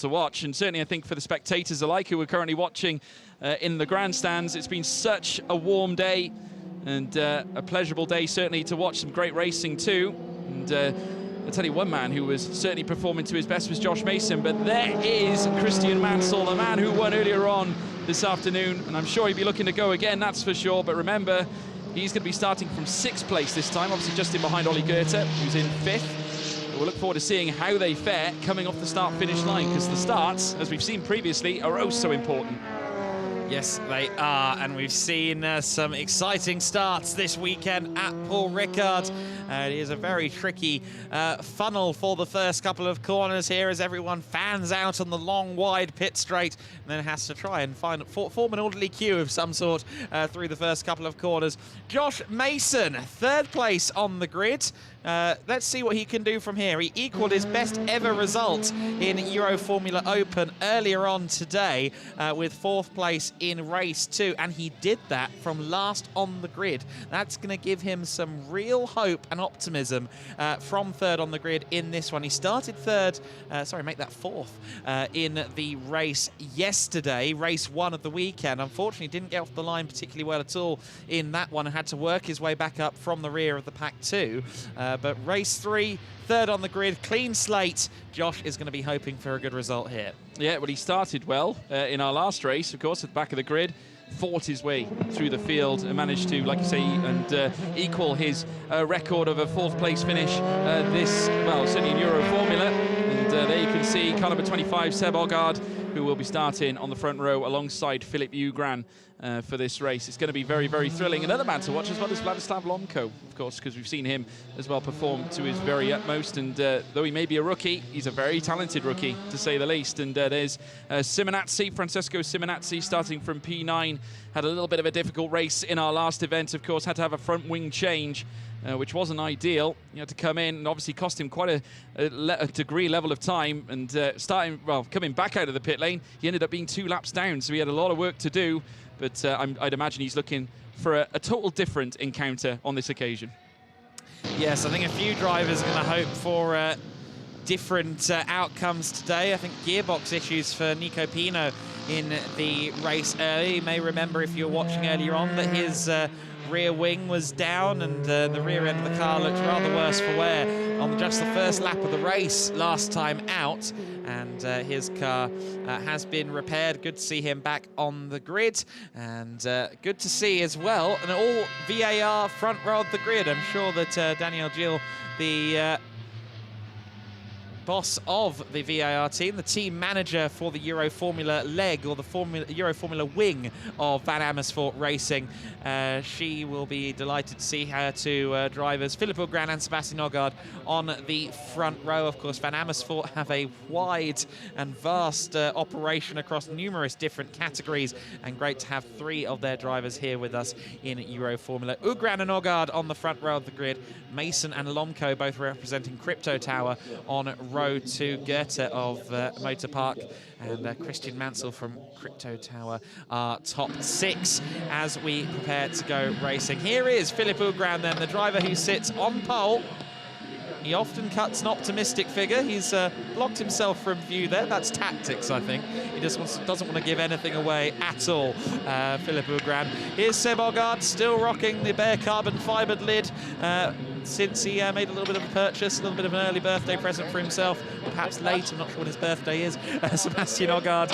to watch, and certainly I think for the spectators alike who are currently watching in the grandstands, it's been such a warm day and a pleasurable day certainly to watch some great racing too. And I'll tell you, one man who was certainly performing to his best was Josh Mason, but there is Christian Mansell, the man who won earlier on this afternoon, and I'm sure he'd be looking to go again, that's for sure. But remember, he's going to be starting from 6th place this time, obviously just in behind Ollie Goethe, who's in 5th. We'll look forward to seeing how they fare coming off the start-finish line, because the starts, as we've seen previously, are oh so important. Yes, they are, and we've seen some exciting starts this weekend at Paul Ricard. It is a very tricky funnel for the first couple of corners here as everyone fans out on the long, wide pit straight and then has to try and form an orderly queue of some sort through the first couple of corners. Josh Mason, 3rd place on the grid. Let's see what he can do from here. He equaled his best ever result in Euroformula Open earlier on today with 4th place in race 2, and he did that from last on the grid. That's going to give him some real hope and optimism from 3rd on the grid in this one. He started 3rd, make that 4th in the race yesterday, race 1 of the weekend. Unfortunately, didn't get off the line particularly well at all in that one and had to work his way back up from the rear of the pack 2. But race 3, 3rd on the grid, clean slate. Josh is going to be hoping for a good result here. Yeah, well, he started well in our last race, of course, at the back of the grid. Fought his way through the field and managed to, like you say, and equal his record of a 4th place finish certainly in Euroformula. And there you can see car number 25, Seb Ogard, who will be starting on the front row alongside Philip Ugran for this race. It's going to be very, very thrilling. Another man to watch as well is Vladislav Lomko, of course, because we've seen him as well perform to his very utmost. And though he may be a rookie, he's a very talented rookie, to say the least. And there's Francesco Simonazzi, starting from P9. Had a little bit of a difficult race in our last event, of course, had to have a front wing change, which wasn't ideal. He had to come in and obviously cost him quite a degree level of time. And coming back out of the pit lane, he ended up being 2 laps down, so he had a lot of work to do. But I'd imagine he's looking for a total different encounter on this occasion. Yes, I think a few drivers are going to hope for different outcomes today. I think gearbox issues for Nico Pino in the race early. You may remember, if you were watching earlier on, that his rear wing was down and the rear end of the car looked rather worse for wear on just the first lap of the race last time out, and his car has been repaired. Good to see him back on the grid, and good to see as well an all VAR front row of the grid. I'm sure that Daniel Gil, the boss of the VAR team, the team manager for the Euroformula leg, or the Euroformula wing of Van Amersfoort Racing. She will be delighted to see her two drivers, Philip Ugran and Sebastian Ogard, on the front row. Of course, Van Amersfoort have a wide and vast operation across numerous different categories, and great to have 3 of their drivers here with us in Euroformula. Ugran and Ogard on the front row of the grid. Mason and Lomko both representing Crypto Tower on row 2. Goethe of Motor Park and Christian Mansell from Crypto Tower are top 6 as we prepare to go racing. Here is Philip Ugran then, the driver who sits on pole. He often cuts an optimistic figure. He's blocked himself from view there. That's tactics, I think. He just doesn't want to give anything away at all, Philip Ugran. Here's Seb Ogard, still rocking the bare carbon fibered lid since he made a little bit of a purchase, a little bit of an early birthday present for himself, or perhaps late, I'm not sure when his birthday is. Sebastian Ogard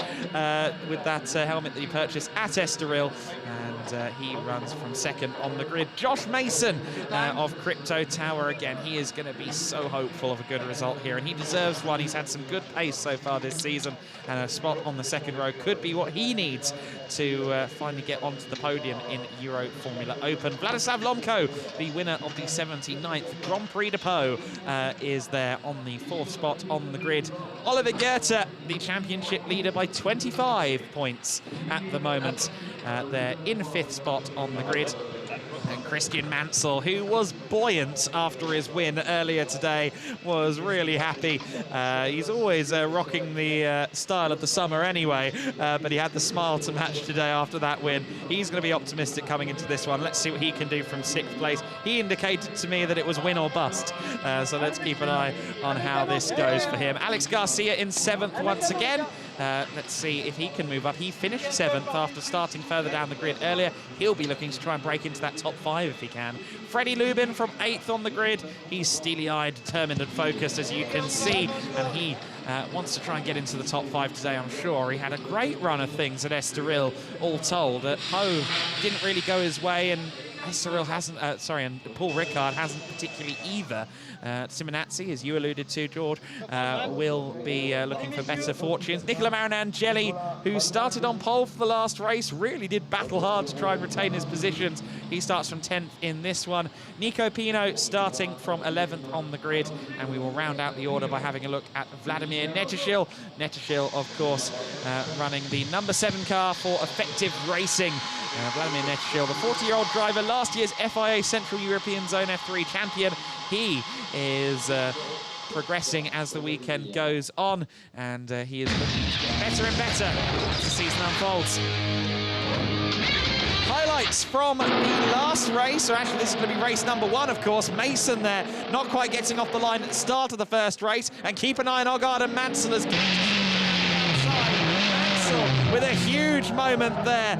with that helmet that he purchased at Estoril, and he runs from 2nd on the grid. Josh Mason of Crypto Tower again. He is going to be so hopeful of a good result here, and he deserves one. He's had some good pace so far this season, and a spot on the 2nd row could be what he needs to finally get onto the podium in Euroformula Open. Vladislav Lomko, the winner of the 79th Grand Prix de Pau, is there on the 4th spot on the grid. Oliver Goethe, the championship leader by 25 points at the moment. They're in 5th spot on the grid. And Christian Mansell, who was buoyant after his win earlier today, was really happy. He's always rocking the style of the summer anyway, but he had the smile to match today after that win. He's going to be optimistic coming into this one. Let's see what he can do from 6th place. He indicated to me that it was win or bust, so let's keep an eye on how this goes for him. Alex Garcia in 7th once again. Let's see if he can move up. He finished 7th after starting further down the grid earlier. He'll be looking to try and break into that top 5 if he can. Freddie Lubin from 8th on the grid. He's steely-eyed, determined and focused, as you can see, and he wants to try and get into the top 5 today, I'm sure. He had a great run of things at Estoril, all told. Ho didn't really go his way, and Estoril hasn't, and Paul Ricard hasn't particularly either. Simonazzi, as you alluded to, George, will be looking for better fortunes. Nicola Marinangeli, who started on pole for the last race, really did battle hard to try and retain his positions. He starts from 10th in this one. Nico Pino starting from 11th on the grid, and we will round out the order by having a look at Vladimir Netishil. Netishil, of course, running the number 7 car for Effective Racing. Vladimir Netishil, the 40-year-old driver, last year's FIA Central European Zone F3 champion. He is progressing as the weekend goes on, and he is looking to get better and better as the season unfolds. Highlights from the last race, or actually this is going to be race number 1, of course. Mason there, not quite getting off the line at the start of the first race, and keep an eye on Ogard and Mansell as with a huge moment there.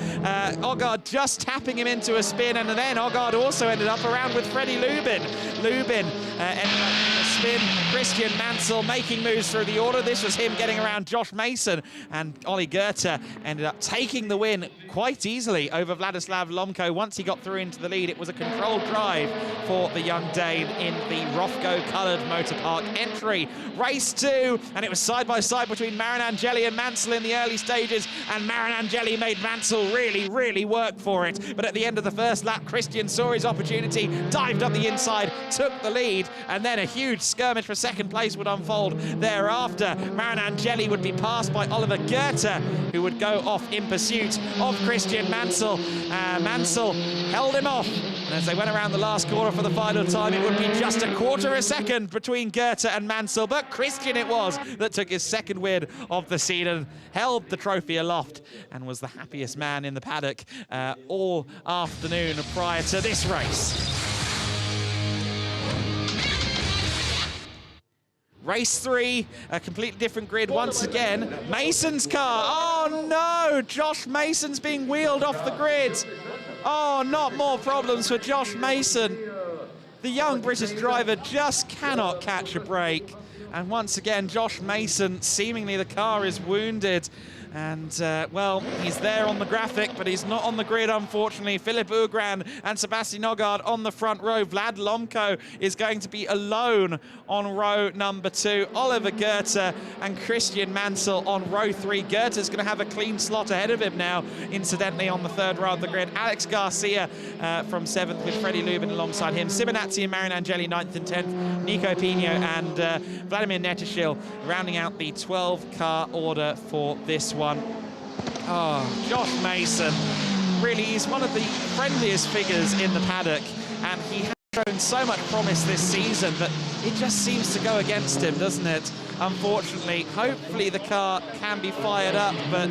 Ogard just tapping him into a spin, and then Ogard also ended up around with Freddie Lubin. Lubin ended up in a spin. Christian Mansell making moves through the order. This was him getting around Josh Mason, and Ollie Goethe ended up taking the win quite easily over Vladislav Lomko. Once he got through into the lead, it was a controlled drive for the young Dane in the Rofco-coloured motorpark entry. Race 2, and it was side by side between Marinangeli and Mansell in the early stages, and Marinangeli made Mansell really work for it. But at the end of the first lap, Christian saw his opportunity, dived up the inside, took the lead, and then a huge skirmish for 2nd place would unfold thereafter. Marinangeli would be passed by Oliver Goethe, who would go off in pursuit of Christian Mansell. Mansell held him off, and as they went around the last corner for the final time, it would be just a quarter of a second between Goethe and Mansell, but Christian it was that took his 2nd win of the season, held the trophy aloft, and was the happiest man in the paddock all afternoon prior to this race. Race 3, a completely different grid once again. Mason's car. Oh no, Josh Mason's being wheeled off the grid. Oh, not more problems for Josh Mason. The young British driver just cannot catch a break. And once again, Josh Mason, seemingly the car is wounded. And, well, he's there on the graphic, but he's not on the grid, unfortunately. Philip Ugran and Sebastian Ogard on the front row. Vlad Lomko is going to be alone on row number 2. Oliver Goethe and Christian Mansell on row 3. Goethe's going to have a clean slot ahead of him now, incidentally, on the 3rd row of the grid. Alex Garcia from 7th with Freddie Lubin alongside him. Simonazzi and Marinangeli 9th and 10th. Nico Pino and Vladimir Netishil rounding out the 12-car order for this one. Oh, Josh Mason, really, he's one of the friendliest figures in the paddock, and he has shown so much promise this season, but it just seems to go against him, doesn't it? Unfortunately, hopefully the car can be fired up, but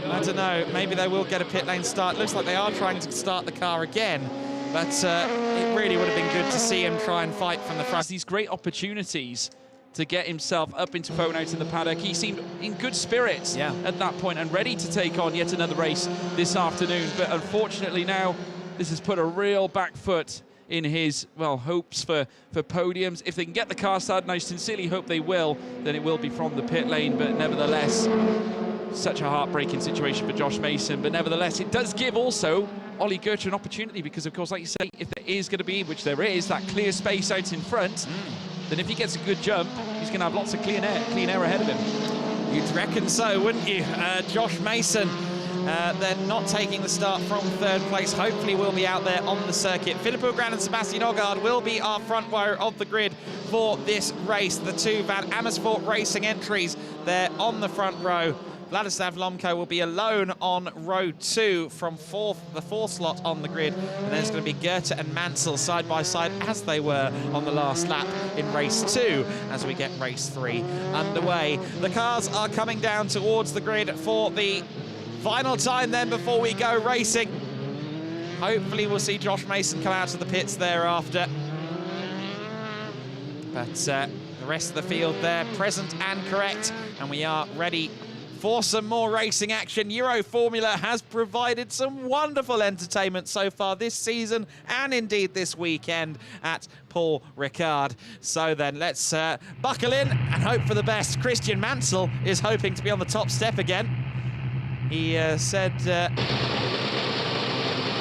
I don't know, maybe they will get a pit lane start. Looks like they are trying to start the car again, but it really would have been good to see him try and fight from the front. These great opportunities to get himself up into pole out in the paddock. He seemed in good spirits at that point and ready to take on yet another race this afternoon. But unfortunately now, this has put a real back foot in his, well, hopes for podiums. If they can get the car started, and I sincerely hope they will, then it will be from the pit lane. But nevertheless, such a heartbreaking situation for Josh Mason. But nevertheless, it does give also Ollie Goethe an opportunity, because of course, like you say, if there is going to be, which there is, that clear space out in front, then if he gets a good jump, he's going to have lots of clean air ahead of him. You'd reckon so, wouldn't you? Josh Mason, then not taking the start from 3rd place, hopefully will be out there on the circuit. Philip Ugran and Sebastian Ogard will be our front row of the grid for this race. The 2 Van Amersfoort Racing entries, they're on the front row Vladislav Lomko will be alone on row 2 from the fourth slot on the grid. And then it's going to be Goethe and Mansell side by side as they were on the last lap in race 2 as we get race 3 underway. The cars are coming down towards the grid for the final time then before we go racing. Hopefully we'll see Josh Mason come out of the pits thereafter. But the rest of the field there present and correct, and we are ready for some more racing action. Euroformula has provided some wonderful entertainment so far this season and indeed this weekend at Paul Ricard. So then let's buckle in and hope for the best. Christian Mansell is hoping to be on the top step again. He said that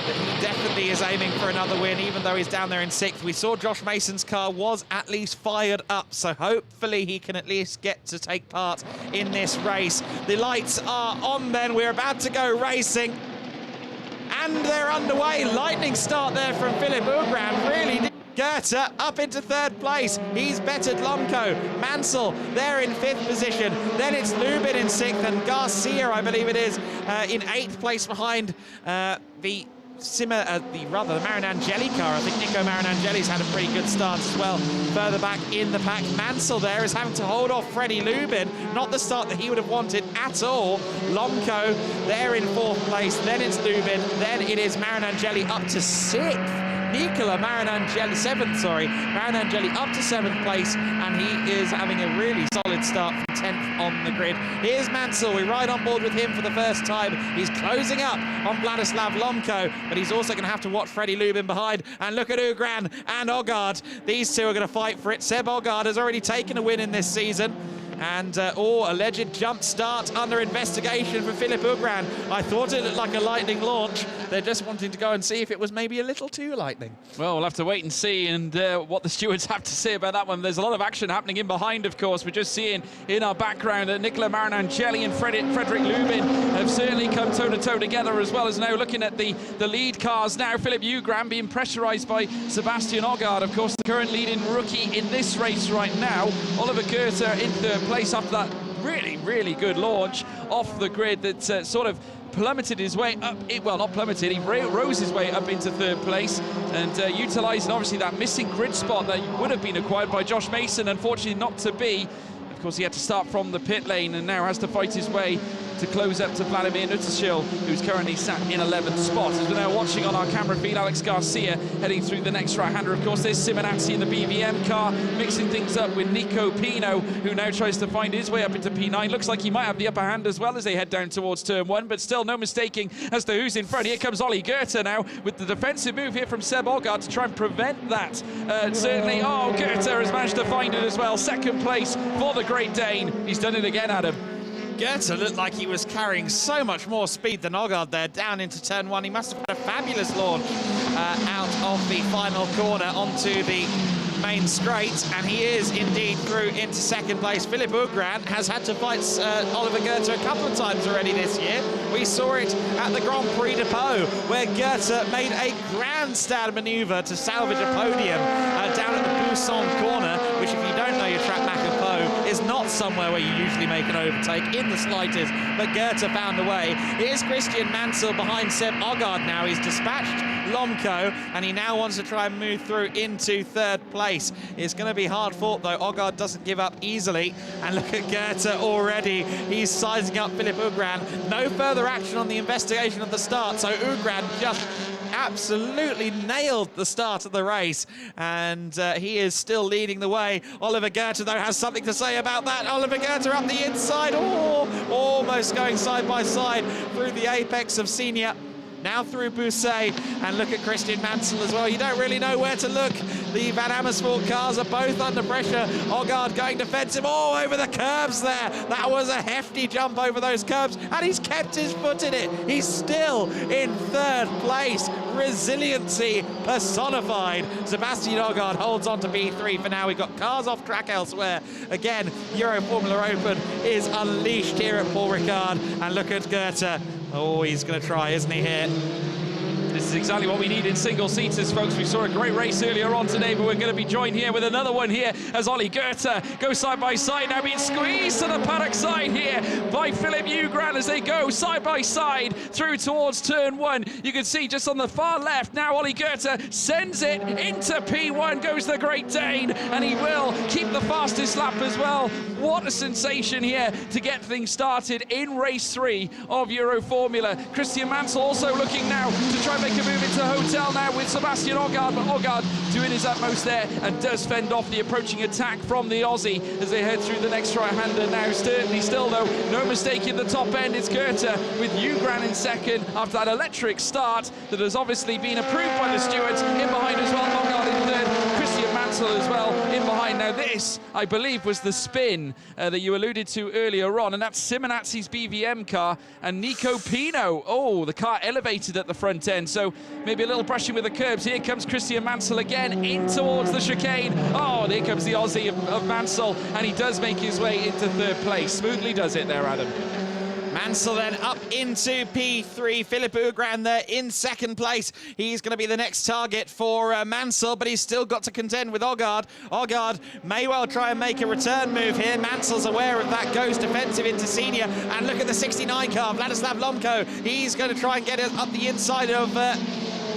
he definitely is aiming for another win, even though he's down there in 6th. We saw Josh Mason's car was at least fired up, so hopefully he can at least get to take part in this race. The lights are on then. We're about to go racing. And they're underway. Lightning start there from Philip Ugran. Really did. Goethe up into 3rd place. He's bettered Lomko. Mansell there in 5th position. Then it's Lubin in 6th and Garcia, I believe it is, in 8th place behind the Marinangeli car. I think Nico Marinangeli's had a pretty good start as well. Further back in the pack, Mansell there is having to hold off Freddie Lubin. Not the start that he would have wanted at all. Lomko there in 4th place. Then it's Lubin. Then it is Marinangeli up to 6th. Nicola Marinangeli, 7th, sorry. Marinangeli up to 7th place, and he is having a really solid start from 10th on the grid. Here's Mansell. We ride on board with him for the first time. He's closing up on Vladislav Lomko, but he's also going to have to watch Freddie Lubin behind. And look at Ugran and Ogard. These two are going to fight for it. Seb Ogard has already taken a win in this season. And, alleged jump start under investigation for Philip Ugran. I thought it looked like a lightning launch. They're just wanting to go and see if it was maybe a little too lightning. Well, we'll have to wait and see and what the stewards have to say about that one. There's a lot of action happening in behind, of course. We're just seeing in our background that Nicola Marinangeli and Frederick Lubin have certainly come toe-to-toe together, as well as now looking at the lead cars now. Philip Ugran being pressurised by Sebastian Ogard, of course, the current leading rookie in this race right now. Oliver Goethe in 3rd place after that really good launch off the grid that sort of plummeted his way up. Well, not plummeted, he rose his way up into 3rd place and utilising obviously that missing grid spot that would have been acquired by Josh Mason, unfortunately not to be. Of course, he had to start from the pit lane and now has to fight his way to close up to Vladimir Nutashil, who's currently sat in 11th spot. As we're now watching on our camera feed, Alex Garcia heading through the next right-hander. Of course, there's Simonazzi in the BVM car, mixing things up with Nico Pino, who now tries to find his way up into P9. Looks like he might have the upper hand as well as they head down towards turn 1, but still no mistaking as to who's in front. Here comes Ollie Goethe now with the defensive move here from Seb Ogard to try and prevent that. Certainly, Goethe has managed to find it as well. 2nd place for the Great Dane. He's done it again, Adam. Goethe looked like he was carrying so much more speed than Ogard there, down into turn 1. He must have had a fabulous launch out of the final corner onto the main straight, and he is indeed through into 2nd place. Philip Ugran has had to fight Oliver Goethe a couple of times already this year. We saw it at the Grand Prix de Pau, where Goethe made a grandstand manoeuvre to salvage a podium down at the Buisson corner, which, if you don't know your track map of Pau, is not somewhere where you usually make an overtake in the slightest, but Goethe found a way. Here's Christian Mansell behind Seb Ogard now. He's dispatched Lomko, and he now wants to try and move through into 3rd place. It's going to be hard fought, though. Ogard doesn't give up easily, and look at Goethe already. He's sizing up Philip Ugran. No further action on the investigation of the start, so Ugran just absolutely nailed the start of the race, and he is still leading the way. Oliver Goethe, though, has something to say about that. Oliver Goethe up the inside, almost going side by side through the apex of Senior. Now through Bousset, and look at Christian Mansell as well. You don't really know where to look. The Van Amersfoort cars are both under pressure. Ogard going defensive, over the curbs there. That was a hefty jump over those curbs, and he's kept his foot in it. He's still in 3rd place. Resiliency personified. Sebastian Ogard holds on to B3 for now. We've got cars off track elsewhere. Again, Euroformula Open is unleashed here at Paul Ricard, and look at Goethe. He's going to try, isn't he, here? This is exactly what we need in single-seaters, folks. We saw a great race earlier on today, but we're going to be joined here with another one here as Ollie Goethe go side by side, now being squeezed to the paddock side here by Philip Ugran as they go side by side through towards turn 1. You can see just on the far left now Ollie Goethe sends it into P1, goes the Great Dane, and he will keep the fastest lap as well. What a sensation here to get things started in race 3 of Euroformula. Christian Mansell also looking now to try and make a move into Hotel now with Sebastian Ogard, but Ogard doing his utmost there and does fend off the approaching attack from the Aussie as they head through the next right-hander now. Certainly still though, no mistake in the top end. It's Goethe with Ugran in second after that electric start that has obviously been approved by the stewards. In behind as well, Ogard in third, Christian Mansell as well in behind. Now this, I believe, was the spin that you alluded to earlier on, and that's Simonazzi's BVM car and Nico Pino. Oh, the car elevated at the front end, so maybe a little brushing with the curbs. Here comes Christian Mansell again in towards the chicane. Oh, and here comes the Aussie of Mansell, and he does make his way into third place. Smoothly does it there, Adam. Mansell then up into P3. Philip Ugran there in second place. He's going to be the next target for Mansell, but he's still got to contend with Ogard. Ogard may well try and make a return move here. Mansell's aware of that, goes defensive into senior. And look at the 69 car, Vladislav Lomko. He's going to try and get it up the inside of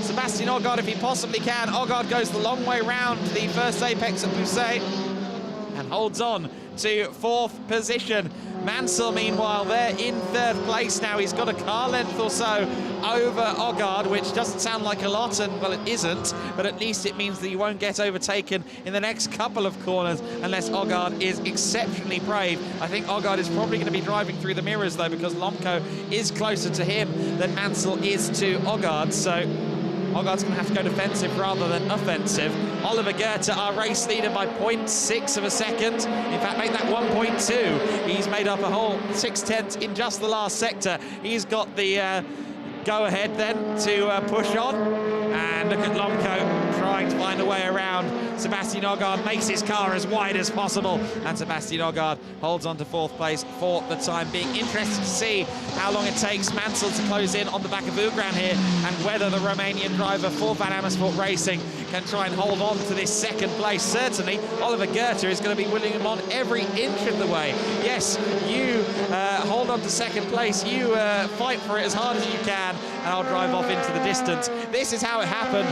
Sebastian Ogard if he possibly can. Ogard goes the long way round the first apex at Busset and holds on to fourth position. Mansell, meanwhile, there in third place now. He's got a car length or so over Ogard, which doesn't sound like a lot, and well, it isn't, but at least it means that you won't get overtaken in the next couple of corners unless Ogard is exceptionally brave. I think Ogard is probably going to be driving through the mirrors, though, because Lomko is closer to him than Mansell is to Ogard, so Ogard's going to have to go defensive rather than offensive. Oliver Goethe, our race leader, by 0.6 of a second. In fact, make that 1.2. He's made up a whole 6/10 in just the last sector. He's got the go-ahead then to push on. And look at Lomko trying to find a way around. Sebastian Ogard makes his car as wide as possible, and Sebastian Ogard holds on to fourth place for the time being. Interested to see how long it takes Mansell to close in on the back of Ugran here, and whether the Romanian driver for Van Amersfoort Racing can try and hold on to this second place. Certainly, Oliver Goethe is going to be willing him on every inch of the way. Yes, you hold on to second place, you fight for it as hard as you can, and I'll drive off into the distance. This is how it happened.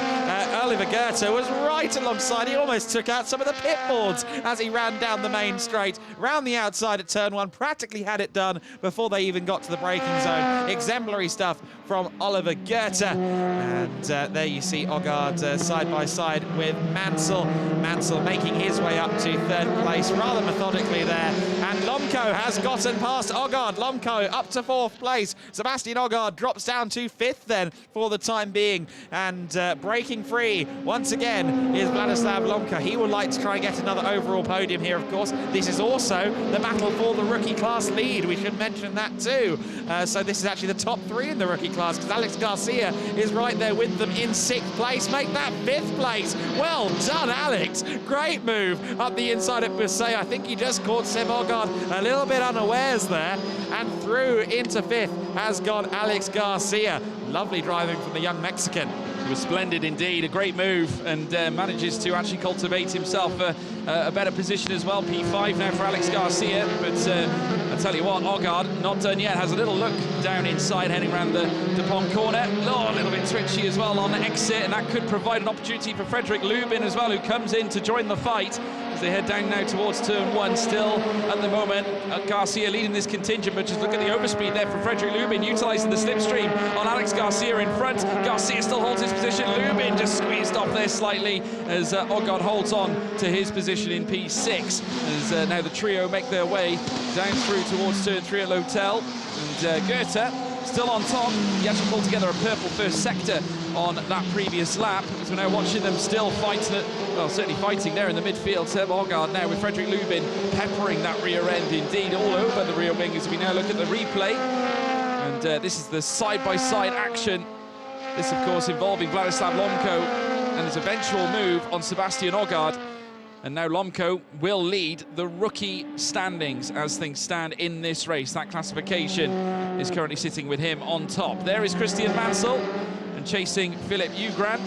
Oliver Goethe was right alongside. He almost took out some of the pit boards as he ran down the main straight, round the outside at turn 1, practically had it done before they even got to the braking zone. Exemplary stuff from Oliver Goethe. And there you see Ogard side by side with Mansell. Mansell making his way up to third place rather methodically there. And Lomko has gotten past Ogard. Lomko up to fourth place. Sebastian Ogard drops down to fifth then for the time being. And breaking free once again is Vladislav Lomko. He would like to try and get another overall podium here, of course. This is also the battle for the rookie class lead. We should mention that too. So this is actually the top 3 in the rookie class, because Alex Garcia is right there with them in 6th place. Make that 5th place. Well done, Alex. Great move up the inside at Busset. I think he just caught Seb Ogard a little bit unawares there, and through into 5th has gone Alex Garcia. Lovely driving from the young Mexican. It was splendid indeed, a great move, and manages to actually cultivate himself a better position as well. P5 now for Alex Garcia, but I tell you what, Ogard not done yet. Has a little look down inside, heading around the Dupont corner. Oh, a little bit twitchy as well on the exit, and that could provide an opportunity for Frederick Lubin as well, who comes in to join the fight as they head down now towards turn 1. Still at the moment, Garcia leading this contingent, but just look at the overspeed there for Frederick Lubin, utilising the slipstream on Alex Garcia in front. Garcia still holds his position. Lubin just squeezed off there slightly as Ogard holds on to his position in P6 as now the trio make their way down through towards turn 3 at L'Hotel. And Goethe still on top. He actually pulled together a purple first sector on that previous lap, as we're now watching them still fighting it, well, certainly fighting there in the midfield. Seb Ogard now with Frederick Lubin peppering that rear end indeed all over the rear wing as we now look at the replay. And this is the side-by-side action. This, of course, involving Vladislav Lomko and his eventual move on Sebastian Ogard. And now Lomko will lead the rookie standings as things stand in this race. That classification is currently sitting with him on top. There is Christian Mansell and chasing Philipp Ugran.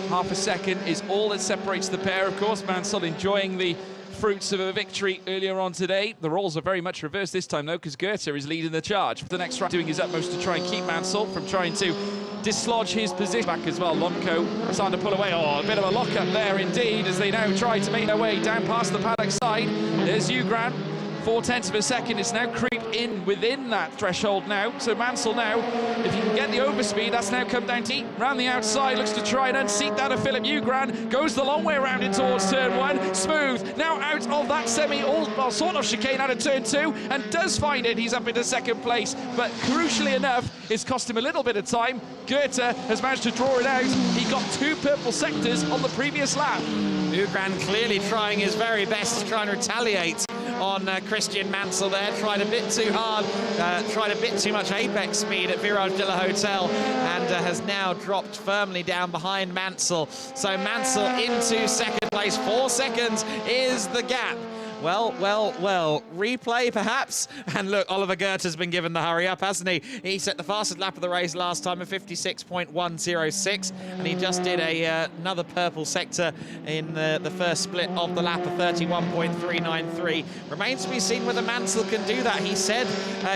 Half a second is all that separates the pair, of course. Mansell enjoying the fruits of a victory earlier on today. The roles are very much reversed this time, though, because Goethe is leading the charge. For the next round, doing his utmost to try and keep Mansell from trying to dislodge his position. Back as well, Lomko starting to pull away. Oh, a bit of a lock-up there indeed, as they now try to make their way down past the paddock side. There's Ugran. 0.4 of a second, it's now creeped in within that threshold now. So Mansell now, if he can get the overspeed, that's now come down to round the outside, looks to try and unseat that of Philipp Ugran, goes the long way around in towards turn 1, smooth, now out of that sort of chicane out of turn 2, and does find it. He's up into second place, but crucially enough, it's cost him a little bit of time. Goethe has managed to draw it out. He got 2 purple sectors on the previous lap. Ugran clearly trying his very best to try and retaliate on Christian Mansell there. Tried a bit too hard, tried a bit too much apex speed at Virage de la Hotel, and has now dropped firmly down behind Mansell. So Mansell into second place. 4 seconds is the gap. Well, replay perhaps. And look, Oliver Goethe has been given the hurry up, hasn't he? He set the fastest lap of the race last time at 56.106, and he just did another purple sector in the first split of the lap of 31.393. Remains to be seen whether Mansell can do that. He said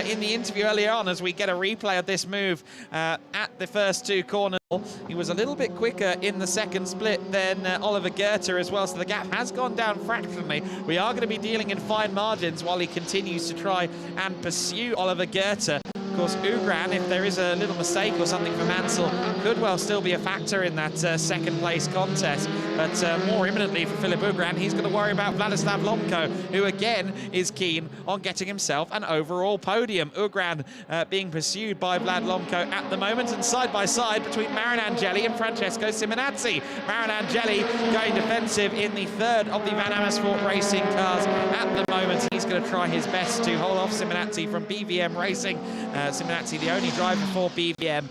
in the interview earlier on, as we get a replay of this move at the first 2 corners, he was a little bit quicker in the second split than Oliver Goethe as well, so the gap has gone down fractionally. We are going to be dealing in fine margins while he continues to try and pursue Oliver Goethe. Of course, Ugran, if there is a little mistake or something for Mansell, could well still be a factor in that second place contest. But more imminently for Philipp Ugran, he's going to worry about Vladislav Lomko, who again is keen on getting himself an overall podium. Ugran being pursued by Vlad Lomko at the moment, and side by side between Marin Angeli and Francesco Simonazzi. Marin Angeli going defensive in the third of the Van Amersfoort racing cars at the moment. He's going to try his best to hold off Simonazzi from BVM Racing. Simonazzi, the only driver for BVM,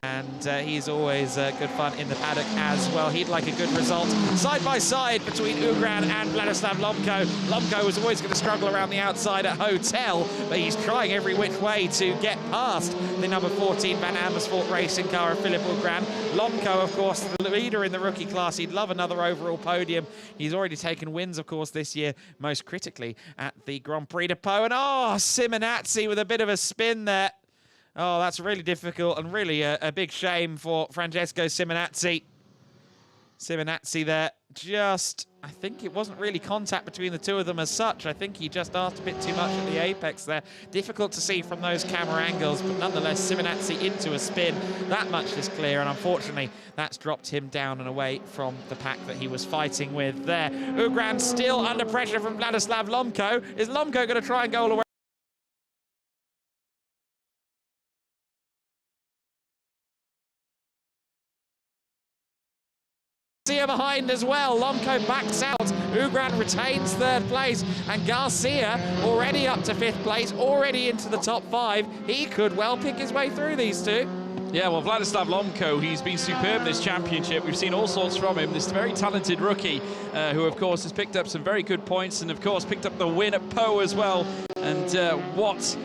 and he's always good fun in the paddock as well. He'd like a good result. Side by side between Ugran and Vladislav Lomko. Lomko was always going to struggle around the outside at Hotel, but he's trying every which way to get past the number 14 Van Amersfoort racing car of Philipp Ugran. Lomko, of course, the leader in the rookie class. He'd love another overall podium. He's already taken wins, of course, this year, most critically at the Grand Prix de Pau. And oh, Simonazzi with a bit of a spin there. Oh, that's really difficult and really a big shame for Francesco Simonazzi. Simonazzi there, just, I think it wasn't really contact between the two of them as such. I think he just asked a bit too much at the apex there. Difficult to see from those camera angles, but nonetheless, Simonazzi into a spin. That much is clear, and unfortunately, that's dropped him down and away from the pack that he was fighting with there. Ugran still under pressure from Vladislav Lomko. Is Lomko going to try and go all the way? Behind as well. Lomko backs out. Ugran retains third place, and Garcia already up to 5th place, already into the top 5. He could well pick his way through these two. Yeah, well, Vladislav Lomko, he's been superb this championship. We've seen all sorts from him. This very talented rookie who, of course, has picked up some very good points and, of course, picked up the win at Pau as well. And what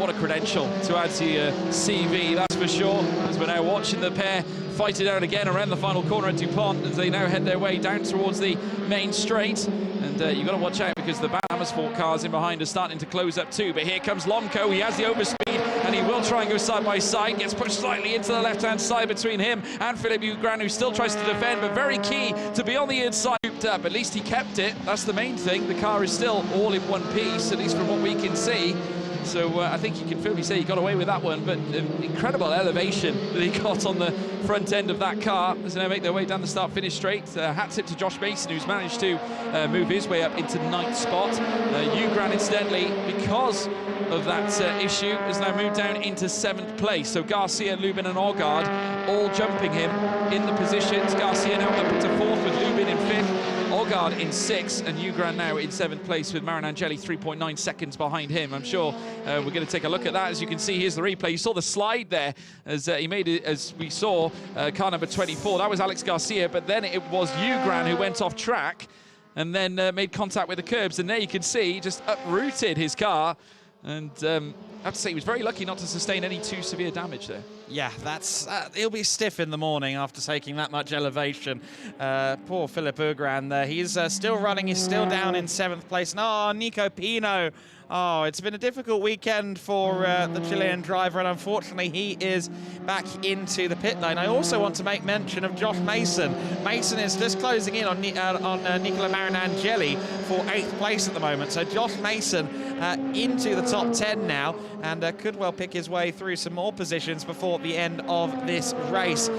a credential to add to your CV, that's for sure. As we're now watching the pair fight it out again around the final corner at DuPont as they now head their way down towards the main straight. And you've got to watch out because the Van Amersfoort cars in behind are starting to close up too. But here comes Lomko. He has the overspeed and he will try and go side by side. Gets pushed slightly into the left-hand side between him and Philipp Ugran, who still tries to defend, but very key to be on the inside. Up. At least he kept it. That's the main thing. The car is still all in one piece, at least from what we can see. So I think you can firmly say he got away with that one, but incredible elevation that he got on the front end of that car as they now make their way down the start-finish straight. Hat tip to Josh Mason, who's managed to move his way up into 9th spot. Ugran, incidentally, because of that issue, has now moved down into 7th place. So Garcia, Lubin and Ogard all jumping him in the positions. Garcia now up into 4th with Lubin in 5th. Ogard in 6th, and Ugran now in 7th place with Marin Angeli 3.9 seconds behind him. I'm sure we're going to take a look at that. As you can see, here's the replay. You saw the slide there as he made it, as we saw, car number 24. That was Alex Garcia, but then it was Ugran who went off track and then made contact with the curbs. And there you can see, just uprooted his car. And have to say he was very lucky not to sustain any too severe damage there. Yeah, that's he'll be stiff in the morning after taking that much elevation. Poor Philip Ugran there. He's still running. He's still down in 7th place. Oh, Nico Pino. Oh, it's been a difficult weekend for the Chilean driver, and unfortunately he is back into the pit lane. I also want to make mention of Josh Mason. Mason is just closing in on Nicola Marinangeli for 8th place at the moment. So Josh Mason into the top 10 now, and could well pick his way through some more positions before the end of this race.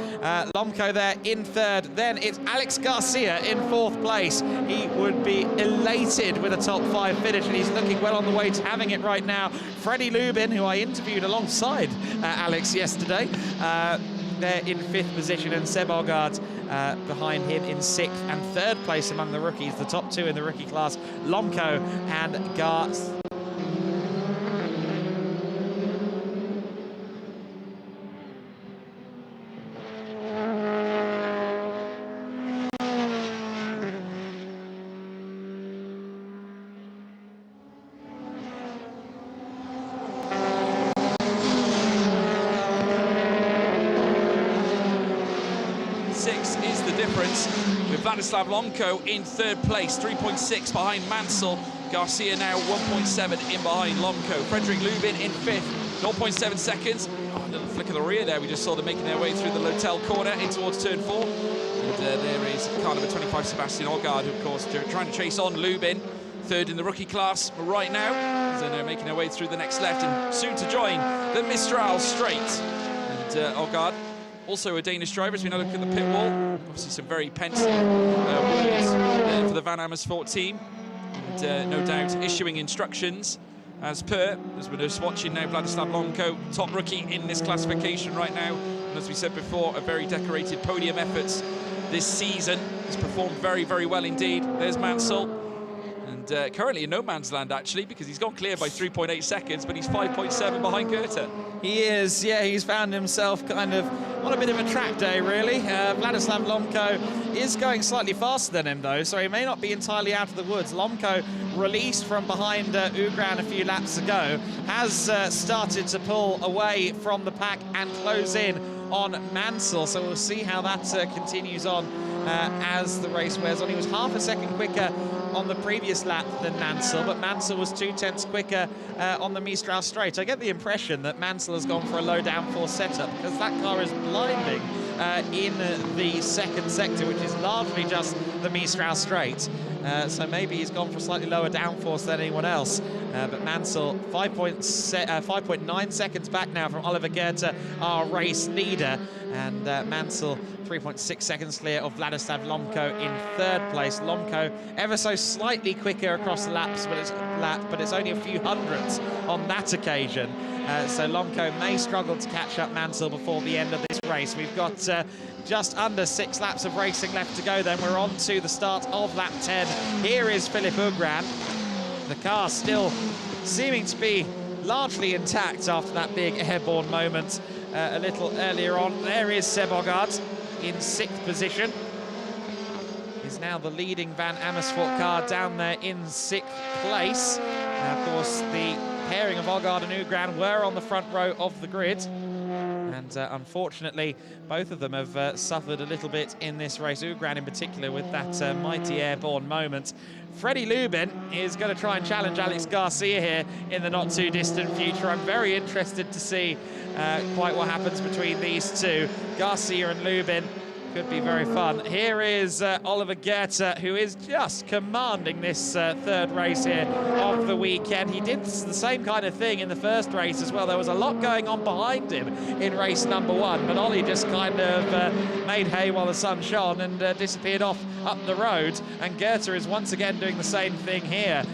Lomco there in 3rd. Then it's Alex Garcia in 4th place. He would be elated with a top 5 finish, and he's looking well on the way to having it right now. Freddie Lubin, who I interviewed alongside Alex yesterday, there in 5th position, and Seb Ogard behind him in 6th and 3rd place among the rookies, the top 2 in the rookie class, Lomco and Garth. With Vladislav Lomco in 3rd place, 3.6 behind Mansell. Garcia now 1.7 in behind Lomco. Frederick Lubin in 5th, 0.7 seconds. Oh, a little flick of the rear there. We just saw them making their way through the Lotel corner in towards turn 4. And there is car number 25, Sebastian Ogard, who, of course, trying to chase on Lubin. 3rd in the rookie class right now, as they're making their way through the next left and soon to join the Mistral straight. And Ogard, also a Danish driver, as we now look at the pit wall. Obviously some very pent walls for the Van Amersfoort team. And no doubt issuing instructions as per, as we're just watching now, Vladislav Lomco, top rookie in this classification right now. And as we said before, a very decorated podium efforts this season. He's performed very, very well indeed. There's Mansell. And currently in no man's land, actually, because he's gone clear by 3.8 seconds, but he's 5.7 behind Goethe. He is, yeah, he's found himself kind of on a bit of a track day, really. Vladislav Lomco is going slightly faster than him, though, so he may not be entirely out of the woods. Lomco, released from behind Ugran a few laps ago, has started to pull away from the pack and close in on Mansell, so we'll see how that continues on as the race wears on. He was half a second quicker on the previous lap than Mansell, but Mansell was 0.2 quicker on the Mistral straight. I get the impression that Mansell has gone for a low downforce setup because that car is blinding in the second sector, which is largely just the Mistral straight. So maybe he's gone for slightly lower downforce than anyone else. But Mansell, 5.9 seconds back now from Oliver Goethe, our race leader. And Mansell, 3.6 seconds clear of Vladislav Lomco in 3rd place. Lomco ever so slightly quicker across the laps, but it's only a few hundredths on that occasion. So Lomco may struggle to catch up Mansell before the end of this race. We've got just under 6 laps of racing left to go then. We're on to the start of lap 10. Here is Philip Ugran. The car still seeming to be largely intact after that big airborne moment a little earlier on. There is Seb Ogard in 6th position. Is now the leading Van Amersfoort car down there in 6th place. Of course, the pairing of Ogard and Ugran were on the front row of the grid. And unfortunately, both of them have suffered a little bit in this race. Ugran in particular with that mighty airborne moment. Freddie Lubin is going to try and challenge Alex Garcia here in the not too distant future. I'm very interested to see quite what happens between these two. Garcia and Lubin could be very fun. Here is Oliver Goethe, who is just commanding this 3rd race here of the weekend. He did the same kind of thing in the first race as well. There was a lot going on behind him in race number 1, but Ollie just kind of made hay while the sun shone and disappeared off up the road. And Goethe is once again doing the same thing here.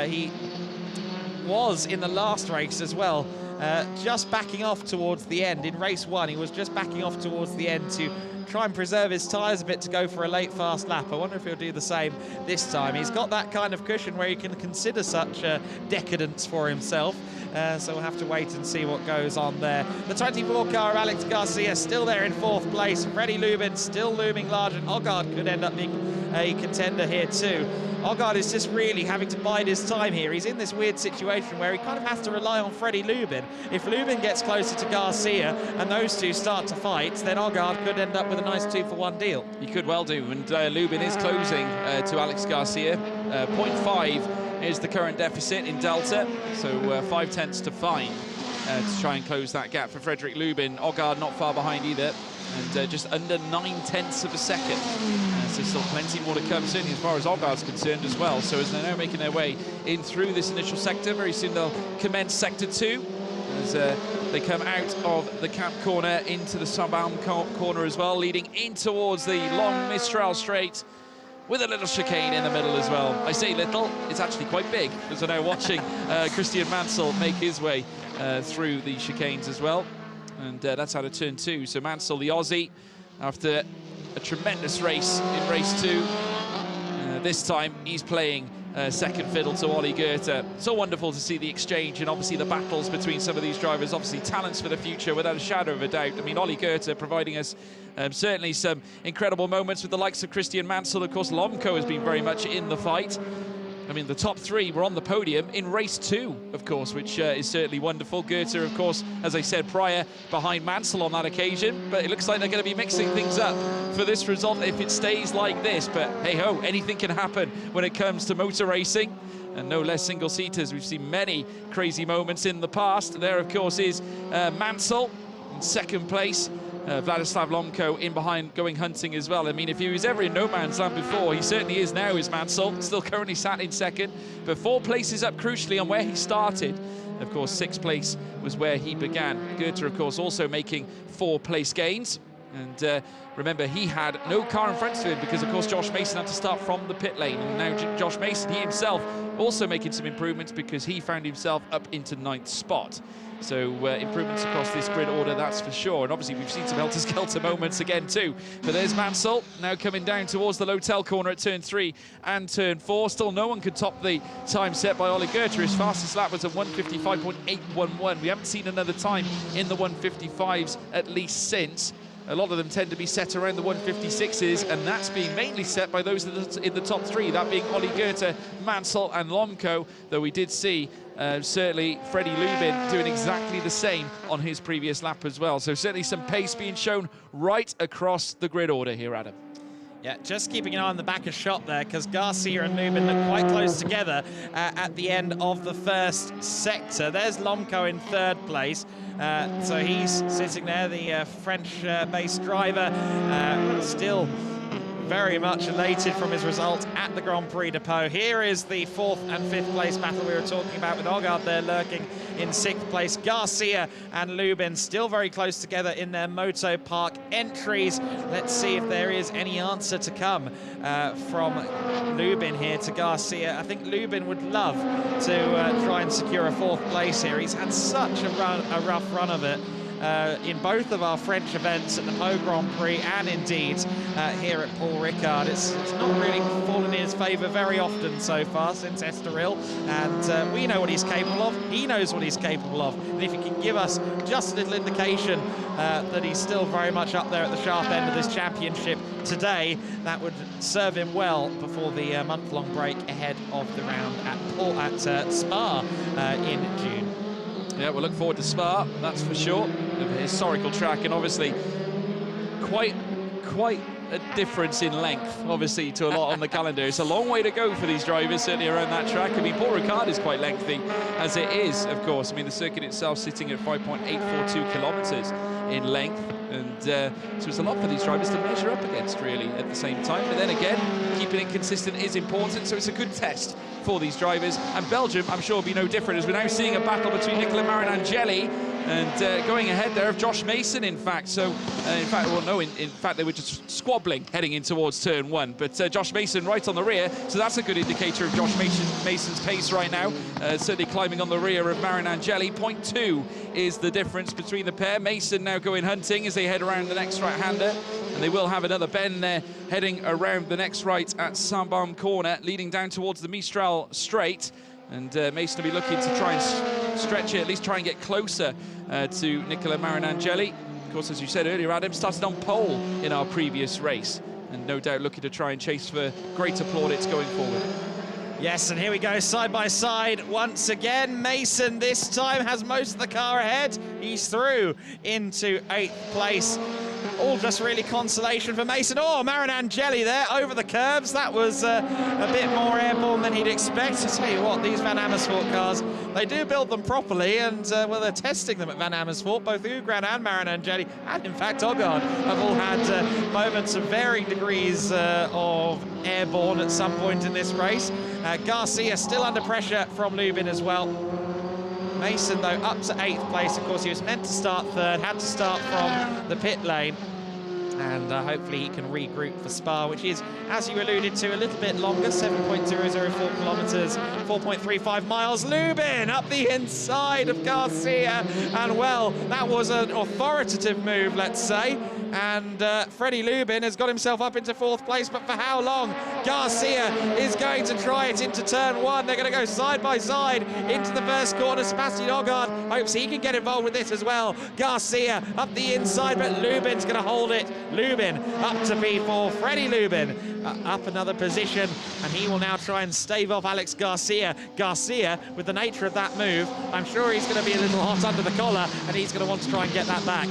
He was in the last race as well, just backing off towards the end. In race 1, he was just backing off towards the end to try and preserve his tyres a bit to go for a late fast lap. I wonder if he'll do the same this time. He's got that kind of cushion where he can consider such decadence for himself. So we'll have to wait and see what goes on there. The 24 car of Alex Garcia still there in 4th place. Freddie Lubin still looming large, and Ogard could end up being a contender here too. Ogard is just really having to bide his time here. He's in this weird situation where he kind of has to rely on Freddie Lubin. If Lubin gets closer to Garcia and those two start to fight, then Ogard could end up with a nice 2-for-1 deal. He could well do, and Lubin is closing to Alex Garcia. 0.5 is the current deficit in Delta, so 0.5 to find to try and close that gap for Frederick Lubin. Ogard not far behind either, and just under 0.9 of a second. So still plenty more to come, certainly as far as Ogard's concerned as well. So as they're now making their way in through this initial sector, very soon they'll commence sector 2 as they come out of the camp corner into the Saint-Baume corner as well, leading in towards the long Mistral straight with a little chicane in the middle as well. I say little, it's actually quite big, as we're now watching Christian Mansell make his way through the chicanes as well. And that's out of turn 2. So Mansell, the Aussie, after a tremendous race in race 2, this time he's playing second fiddle to Ollie Goethe. So wonderful to see the exchange and obviously the battles between some of these drivers. Obviously talents for the future without a shadow of a doubt. I mean, Ollie Goethe providing us certainly some incredible moments with the likes of Christian Mansell. Of course, Lomco has been very much in the fight. I mean, the top 3 were on the podium in race 2, of course, which is certainly wonderful. Goethe, of course, as I said prior, behind Mansell on that occasion, but it looks like they're going to be mixing things up for this result if it stays like this. But hey-ho, anything can happen when it comes to motor racing, and no less single-seaters. We've seen many crazy moments in the past. There, of course, is Mansell in second place. Vladislav Lomco in behind, going hunting as well. I mean, if he was ever in no man's land before, he certainly is now, is Mansell. Still currently sat in second, but 4 places up crucially on where he started. Of course, 6th place was where he began. Goethe, of course, also making 4 place gains. And remember, he had no car in front of him because, of course, Josh Mason had to start from the pit lane. And now Josh Mason, he himself, also making some improvements because he found himself up into 9th spot. So improvements across this grid order, that's for sure. And obviously we've seen some helter-skelter moments again too. But there's Mansell now coming down towards the Lotel corner at turn 3 and turn 4. Still no one could top the time set by Ollie Goethe. His fastest lap was a 1:55.811. We haven't seen another time in the 1:55s at least since. A lot of them tend to be set around the 1:56s, and that's being mainly set by those in the top 3, that being Ollie Goethe, Mansell and Lomco, though we did see certainly Freddie Lubin doing exactly the same on his previous lap as well. So certainly some pace being shown right across the grid order here, Adam. Yeah, just keeping an eye on the back of shot there, because Garcia and Lubin look quite close together at the end of the first sector. There's Lomco in 3rd place. So he's sitting there, the French-based driver, still very much elated from his result at the Grand Prix de Pau. Here is the 4th and 5th place battle we were talking about, with Ogard there lurking in 6th place. Garcia and Lubin still very close together in their Moto Park entries. Let's see if there is any answer to come from Lubin here to Garcia. I think Lubin would love to try and secure a 4th place here. He's had such a rough run of it. In both of our French events at the Pau Grand Prix and indeed here at Paul Ricard. It's not really fallen in his favour very often so far since Estoril, and we know what he's capable of, he knows what he's capable of, and if he can give us just a little indication that he's still very much up there at the sharp end of this championship today, that would serve him well before the month-long break ahead of the round at Spa in June. Yeah, we'll look forward to Spa, that's for sure. A historical track, and obviously quite a difference in length, obviously, to a lot on the calendar. It's a long way to go for these drivers, certainly around that track. I mean, Paul Ricard is quite lengthy, as it is, of course. I mean, the circuit itself sitting at 5.842 kilometres in length, and so it's a lot for these drivers to measure up against, really, at the same time. But then again, keeping it consistent is important, so it's a good test for these drivers. And Belgium, I'm sure, will be no different, as we're now seeing a battle between Nicola Marinangeli and going ahead there of Josh Mason, in fact. So, in fact, well, no, in fact, they were just squabbling heading in towards turn 1. But Josh Mason right on the rear, so that's a good indicator of Josh Mason's pace right now. Certainly climbing on the rear of Marinangeli. 0.2 is the difference between the pair. Mason now going hunting as they head around the next right-hander. And they will have another bend there, heading around the next right at Saint-Baume corner, leading down towards the Mistral straight. And Mason will be looking to try and stretch it, at least try and get closer to Nicola Marinangeli. Of course, as you said earlier, Adam started on pole in our previous race, and no doubt looking to try and chase for greater plaudits going forward. Yes, and here we go, side by side once again. Mason this time has most of the car ahead. He's through into 8th place. All just really consolation for Mason. Oh, Marinangeli there over the curbs. That was a bit more airborne than he'd expect. I tell you what, these Van Amersfoort cars, they do build them properly, and well, they're testing them at Van Amersfoort. Both Ugran and Marinangeli, and in fact Ogard, have all had moments of varying degrees of airborne at some point in this race. Garcia still under pressure from Lubin as well. Mason, though, up to 8th place. Of course, he was meant to start 3rd, had to start from the pit lane. And hopefully he can regroup for Spa, which is, as you alluded to, a little bit longer, 7.004 kilometres, 4.35 miles. Lubin up the inside of Garcia. And, well, that was an authoritative move, let's say. And Freddie Lubin has got himself up into 4th place, but for how long? Garcia is going to try it into turn 1. They're going to go side by side into the first corner. Sebastian Ogard hopes he can get involved with this as well. Garcia up the inside, but Lubin's going to hold it. Lubin up to P4. Freddie Lubin up another position, and he will now try and stave off Alex Garcia. Garcia, with the nature of that move, I'm sure he's going to be a little hot under the collar, and he's going to want to try and get that back.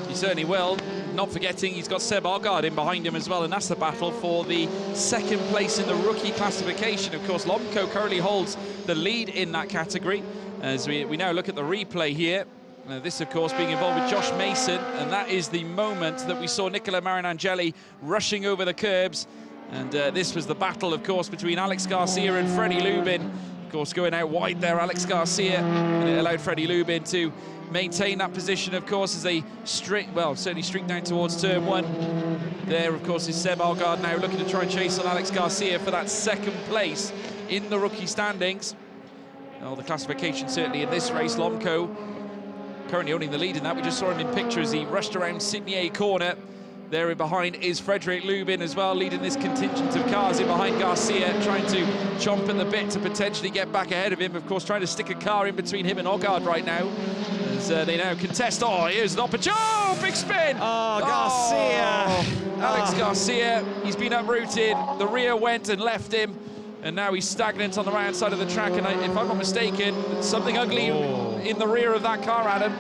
He certainly will. Not forgetting he's got Seb Ogard in behind him as well, and that's the battle for the 2nd place in the rookie classification. Of course, Lomco currently holds the lead in that category. As we now look at the replay here, this, of course, being involved with Josh Mason, and that is the moment that we saw Nicola Marinangeli rushing over the curbs. And this was the battle, of course, between Alex Garcia and Freddie Lubin. Of course, going out wide there, Alex Garcia, and it allowed Freddie Lubin to maintain that position, of course, as they certainly streak down towards turn 1. There, of course, is Seb Ogard now looking to try and chase on Alex Garcia for that 2nd place in the rookie standings. Well, the classification certainly in this race, Lomco currently owning the lead in that. We just saw him in picture as he rushed around Sydney A corner. There in behind is Frederick Lubin as well, leading this contingent of cars in behind Garcia, trying to chomp at the bit to potentially get back ahead of him. Of course, trying to stick a car in between him and Ogard right now, as they now contest. Oh, here's an opportunity. Oh, big spin. Oh, Garcia. Oh, Alex Garcia, he's been uprooted. The rear went and left him, and now he's stagnant on the right side of the track. And if I'm not mistaken, something ugly in the rear of that car, Adam.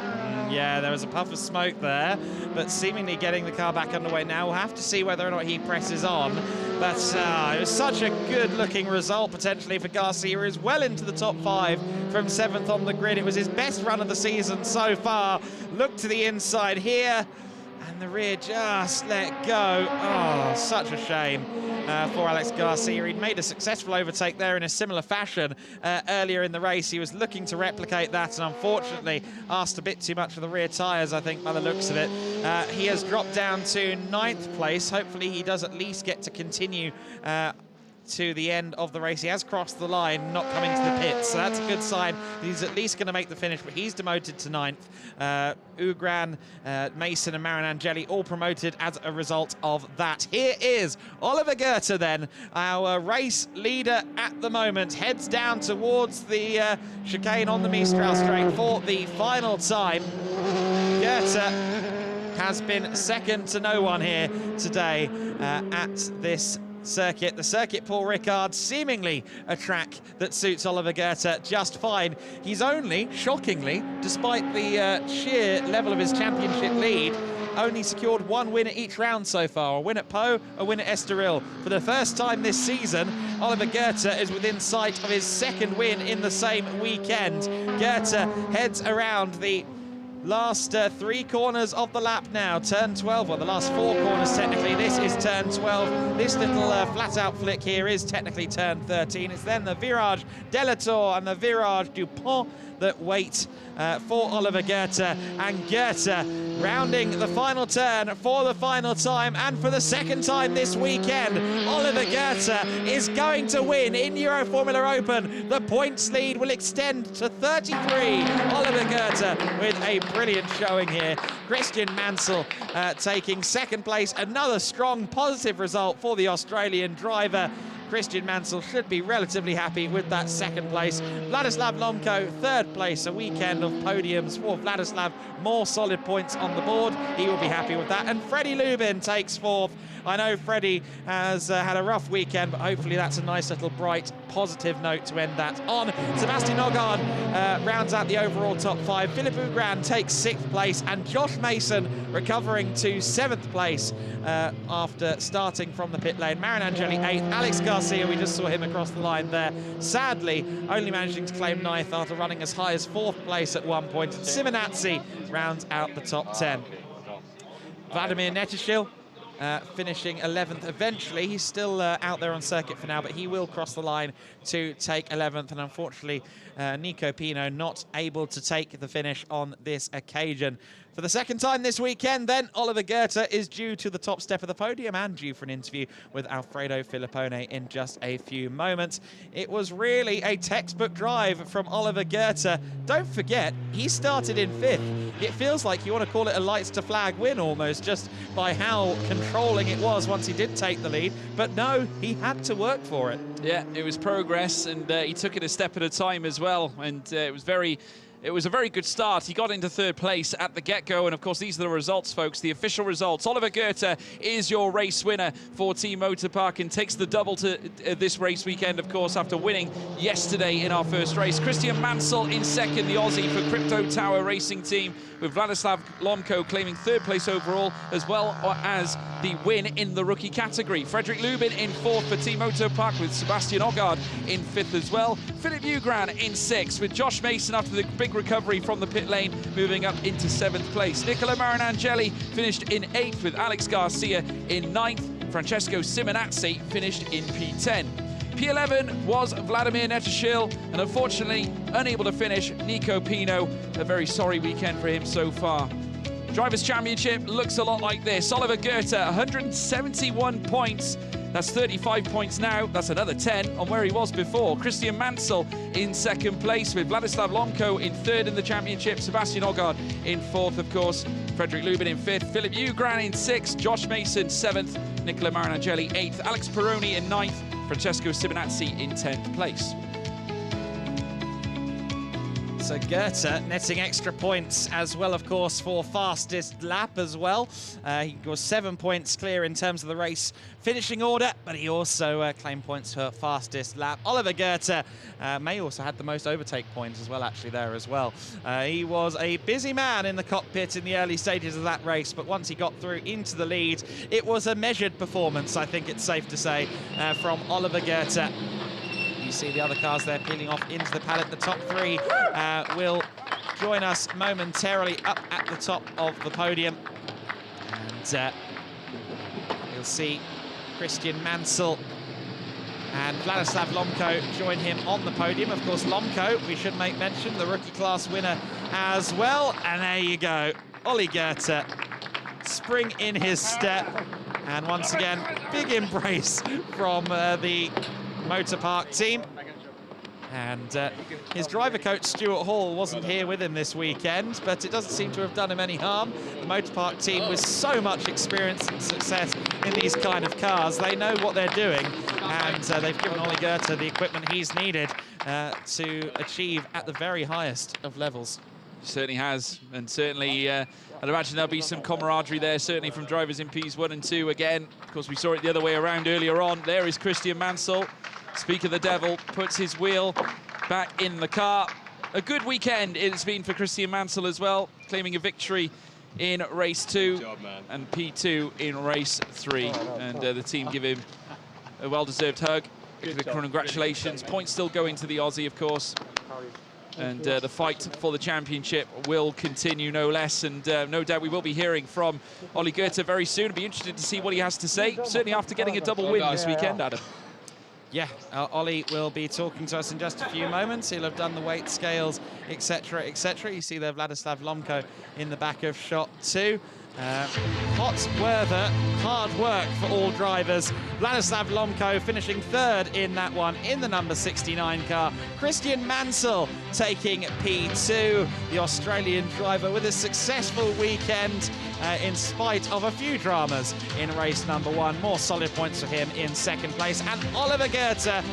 Yeah, there was a puff of smoke there, but seemingly getting the car back underway now. We'll have to see whether or not he presses on. But it was such a good-looking result, potentially, for Garcia. He was well into the top 5 from 7th on the grid. It was his best run of the season so far. Look to the inside here, and the rear just let go. Oh, such a shame for Alex Garcia. He'd made a successful overtake there in a similar fashion earlier in the race. He was looking to replicate that, and unfortunately asked a bit too much for the rear tyres, I think, by the looks of it. He has dropped down to 9th place. Hopefully he does at least get to continue to the end of the race. He has crossed the line, not coming to the pits, so that's a good sign. He's at least going to make the finish, but he's demoted to 9th. Ugran, Mason and Marinangeli all promoted as a result of that. Here is Oliver Goethe then, our race leader at the moment, heads down towards the chicane on the Mistral straight for the final time. Goethe has been second to no one here today at this circuit. The circuit Paul Ricard, seemingly a track that suits Oliver Goethe just fine. He's only, shockingly, despite the sheer level of his championship lead, only secured 1 win at each round so far. A win at Pau, a win at Estoril. For the first time this season, Oliver Goethe is within sight of his 2nd win in the same weekend. Goethe heads around the last 3 corners of the lap now. Turn 12, well, the last 4 corners technically. This is turn 12. This little flat-out flick here is technically turn 13. It's then the Virage de la Tour and the Virage du Pont that wait for Oliver Goethe. And Goethe rounding the final turn for the final time, and for the 2nd time this weekend, Oliver Goethe is going to win in Euroformula Open. The points lead will extend to 33. Oliver Goethe with a brilliant showing here. Christian Mansell taking 2nd place. Another strong, positive result for the Australian driver. Christian Mansell should be relatively happy with that second place. Vladislav Lomko, third place, a weekend of podiums for Vladislav. More solid points on the board. He will be happy with that. And Freddie Lubin takes fourth. I know Freddie has had a rough weekend, but hopefully that's a nice little bright, positive note to end that on. Sebastian Ogard rounds out the overall top 5. Philippe Ugran takes 6th place, and Josh Mason recovering to 7th place after starting from the pit lane. Marin Angeli 8th. Alex Garcia, we just saw him across the line there, sadly only managing to claim 9th after running as high as 4th place at one point. Simonazzi rounds out the top 10. Vladimir Netishil finishing 11th eventually. He's still out there on circuit for now, but he will cross the line to take 11th. And unfortunately, Nico Pino not able to take the finish on this occasion. For the second time this weekend, then, Oliver Goethe is due to the top step of the podium and due for an interview with Alfredo Filippone in just a few moments. It was really a textbook drive from Oliver Goethe. Don't forget, he started in 5th. It feels like you want to call it a lights to flag win almost, just by how controlling it was once he did take the lead. But no, he had to work for it. Yeah, it was progress, and he took it a step at a time as well, and it was a very good start. He got into 3rd place at the get-go, and of course these are the results, folks, the official results. Oliver Goethe is your race winner for Team Motorpark and takes the double to this race weekend, of course, after winning yesterday in our first race. Christian Mansell in 2nd, the Aussie for Crypto Tower Racing Team, with Vladislav Lomko claiming 3rd place overall, as well as the win in the rookie category. Frederick Lubin in 4th for Team Motorpark, with Sebastian Ogard in 5th as well. Philip Ugran in 6th, with Josh Mason after the big recovery from the pit lane, moving up into 7th place. Nicola Marinangeli finished in 8th, with Alex Garcia in 9th. Francesco Simonazzi finished in P10. P11 was Vladimir Netishil, and unfortunately unable to finish Nico Pino. A very sorry weekend for him so far. Drivers' Championship looks a lot like this. Oliver Goethe, 171 points. That's 35 points now. That's another 10 on where he was before. Christian Mansell in 2nd place, with Vladislav Lomko in 3rd in the championship. Sebastian Ogard in 4th, of course. Frederick Lubin in 5th. Philip Ugran in 6th. Josh Mason 7th. Nicola Marinangeli 8th. Alex Peroni in 9th. Francesco Simonazzi in 10th place. So Goethe netting extra points as well, of course, for fastest lap as well. He was 7 points clear in terms of the race finishing order, but he also claimed points for fastest lap. Oliver Goethe may also had the most overtake points as well, actually, there as well. He was a busy man in the cockpit in the early stages of that race, but once he got through into the lead, it was a measured performance, I think it's safe to say, from Oliver Goethe. You see the other cars there peeling off into the paddock. The top 3 will join us momentarily up at the top of the podium. And you'll see Christian Mansell and Vladislav Lomko join him on the podium. Of course, Lomko, we should make mention, the rookie class winner as well. And there you go, Ollie Goethe, spring in his step. And once again, big embrace from the Motorpark team. And his driver coach Stuart Hall wasn't here with him this weekend, but it doesn't seem to have done him any harm. The Motorpark team, with so much experience and success in these kind of cars, they know what they're doing, and they've given Ollie Goethe the equipment he's needed to achieve at the very highest of levels. Certainly has, and certainly I'd imagine there'll be some camaraderie there, certainly from drivers in Ps1 and 2 again. Of course, we saw it the other way around earlier on. There is Christian Mansell. Speak of the devil, puts his wheel back in the car. A good weekend it's been for Christian Mansell as well, claiming a victory in race 2 and P2 in race 3. And the team give him a well-deserved hug. Give the congratulations. Points still going to the Aussie, of course. And the fight for the championship will continue, no less. And no doubt we will be hearing from Ollie Goethe very soon. I'll be interested to see what he has to say, certainly after getting a double win this weekend, Adam. Yeah, Ollie will be talking to us in just a few moments. He'll have done the weight scales, etc., etc. You see there Vladislav Lomko in the back of shot 2. hot weather, hard work for all drivers. Vladislav Lomko finishing third in that one in the number 69 car. Christian Mansell taking P2, the Australian driver with a successful weekend in spite of a few dramas in race number 1. More solid points for him in second place. And Oliver Goethe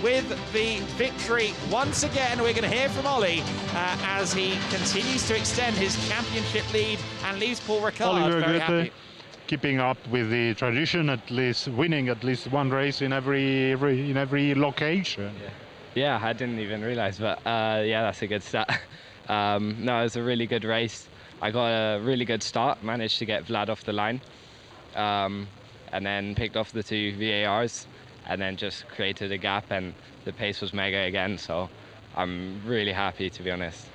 with the victory once again. We're going to hear from Ollie as he continues to extend his championship lead and leaves Paul Ricard very happy. Keeping up with the tradition, at least winning at least one race in every location. Yeah, I didn't even realize, but yeah, that's a good start. No, it was a really good race. I got a really good start, managed to get Vlad off the line, and then picked off the 2 VARs, and then just created a gap, and the pace was mega again, so I'm really happy, to be honest.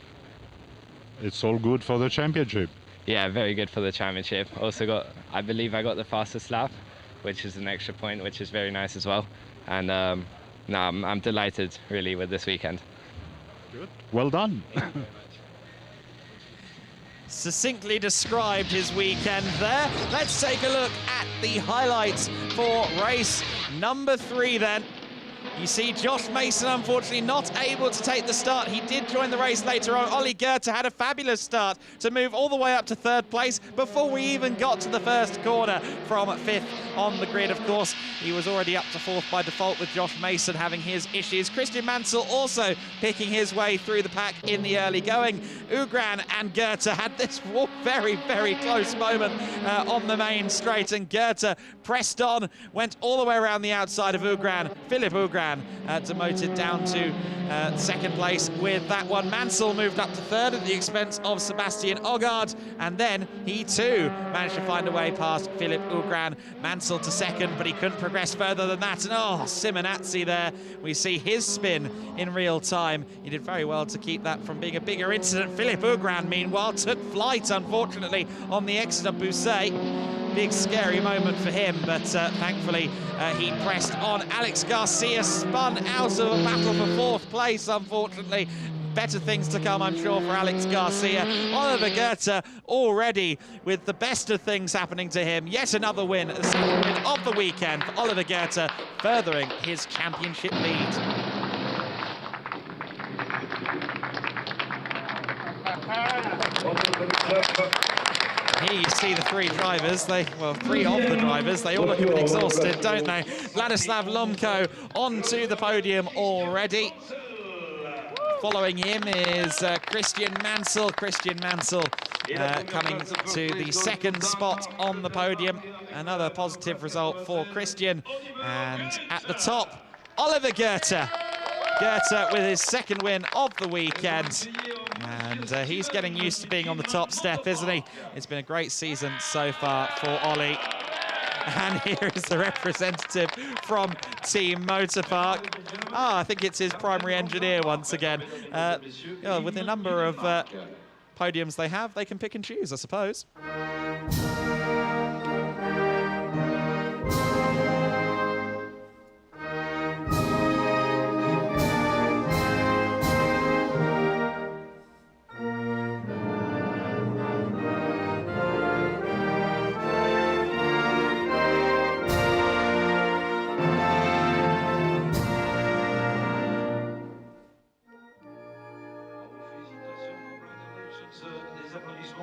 It's all good for the championship. Yeah, very good for the championship. Also I believe I got the fastest lap, which is an extra point, which is very nice as well. And no, I'm delighted really with this weekend. Good. Well done. Succinctly described his weekend there. Let's take a look at the highlights for race number 3 then. You see Josh Mason, unfortunately, not able to take the start. He did join the race later on. Ollie Goethe had a fabulous start to move all the way up to 3rd place before we even got to the first corner from 5th on the grid, of course. He was already up to 4th by default with Josh Mason having his issues. Christian Mansell also picking his way through the pack in the early going. Ugran and Goethe had this very, very close moment on the main straight, and Goethe pressed on, went all the way around the outside of Ugran. Philip Ugran demoted down to 2nd place with that one. Mansell moved up to 3rd at the expense of Sebastian Ogard, and then he too managed to find a way past Philip Ugran. Mansell to 2nd, but he couldn't progress further than that. And oh, Simonazzi there, we see his spin in real time. He did very well to keep that from being a bigger incident. Philip Ugran, meanwhile, took flight, unfortunately, on the exit of Bousset. Big scary moment for him, but thankfully he pressed on. Alex Garcia spun out of a battle for 4th place, unfortunately. Better things to come, I'm sure, for Alex Garcia. Oliver Goethe already with the best of things happening to him. Yet another win, the 2nd win of the weekend for Oliver Goethe, furthering his championship lead. Here you see the 3 drivers, 3 of the drivers, they all look a bit exhausted, don't they? Vladislav Lomko onto the podium already. Following him is Christian Mansell. Christian Mansell coming to the 2nd spot on the podium. Another positive result for Christian. And at the top, Oliver Goethe. Goethe with his 2nd win of the weekend. And he's getting used to being on the top step, isn't he? It's been a great season so far for Ollie. And here is the representative from Team Motorpark. I think it's his primary engineer once again. With the number of podiums they have, they can pick and choose, I suppose.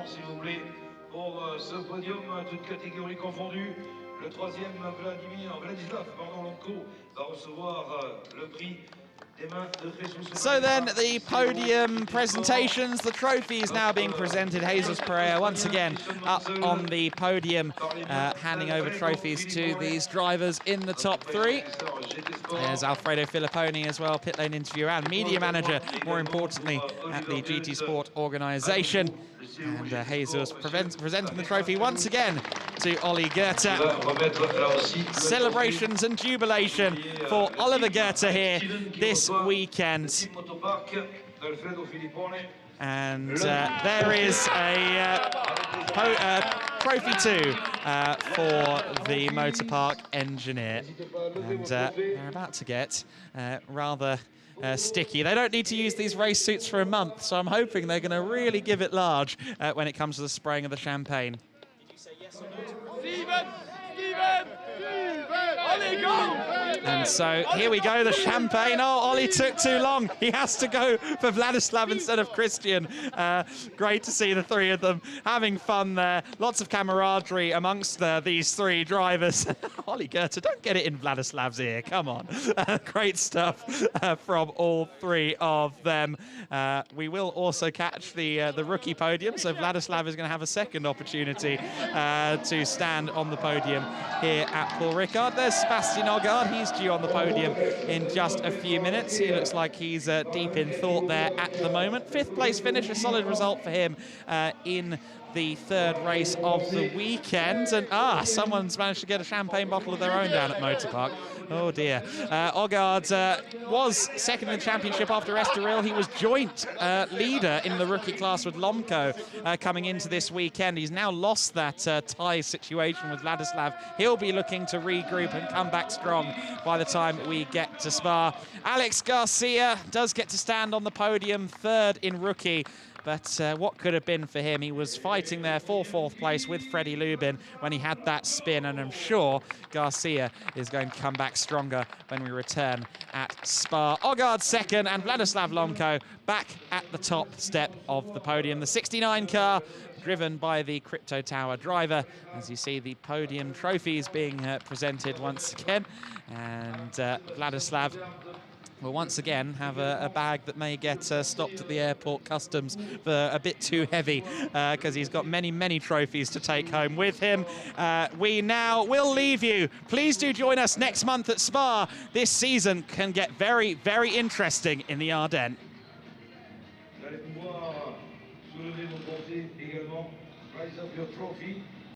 S'il vous plaît, pour ce podium, toutes catégories confondues. Le 3e, Vladislav Lomko, va recevoir le prix des mains de Jesus. So then, the podium presentations, the trophies now being presented. Jesus Pereira once again up on the podium, handing over trophies to these drivers in the top 3. There's Alfredo Filipponi as well, pit lane interviewer and media manager, more importantly, at the GT Sport organisation. And Jesus presenting the trophy once again to Ollie Goethe. Celebrations and jubilation for Oliver Goethe here this weekend. And there is a trophy too for the Motorpark engineer. And they're about to get rather sticky. They don't need to use these race suits for a month, so I'm hoping they're going to really give it large when it comes to the spraying of the champagne. And so here we go, the champagne. Oh, Ollie took too long. He has to go for Vladislav instead of Christian. Great to see the three of them having fun there. Lots of camaraderie amongst these three drivers. Ollie Goethe, don't get it in Vladislav's ear. Come on. Great stuff from all three of them. We will also catch the rookie podium, so Vladislav is going to have a second opportunity to stand on the podium here at Paul Ricard. There's Sebastian Ogard. He's due on the podium in just a few minutes. He looks like he's deep in thought there at the moment. 5th place finish, a solid result for him in the 3rd race of the weekend. And someone's managed to get a champagne bottle of their own down at Motor Park. Oh dear. Ogard was second in the championship after Estoril. He was joint leader in the rookie class with Lomko coming into this weekend. He's now lost that tie situation with Vladislav. He'll be looking to regroup and come back strong by the time we get to Spa. Alex Garcia does get to stand on the podium, 3rd in rookie. But what could have been for him? He was fighting there for 4th place with Freddie Lubin when he had that spin, and I'm sure Garcia is going to come back stronger when we return at Spa. Ogard 2nd and Vladislav Lomko back at the top step of the podium. The 69 car driven by the Crypto Tower driver. As you see, the podium trophies being presented once again. And Vladislav will once again have a bag that may get stopped at the airport customs for a bit too heavy because he's got many, many trophies to take home with him. We now will leave you. Please do join us next month at Spa. This season can get very, very interesting in the Ardennes. Vous allez pouvoir soulever vos trophées également. Rise up your trophy.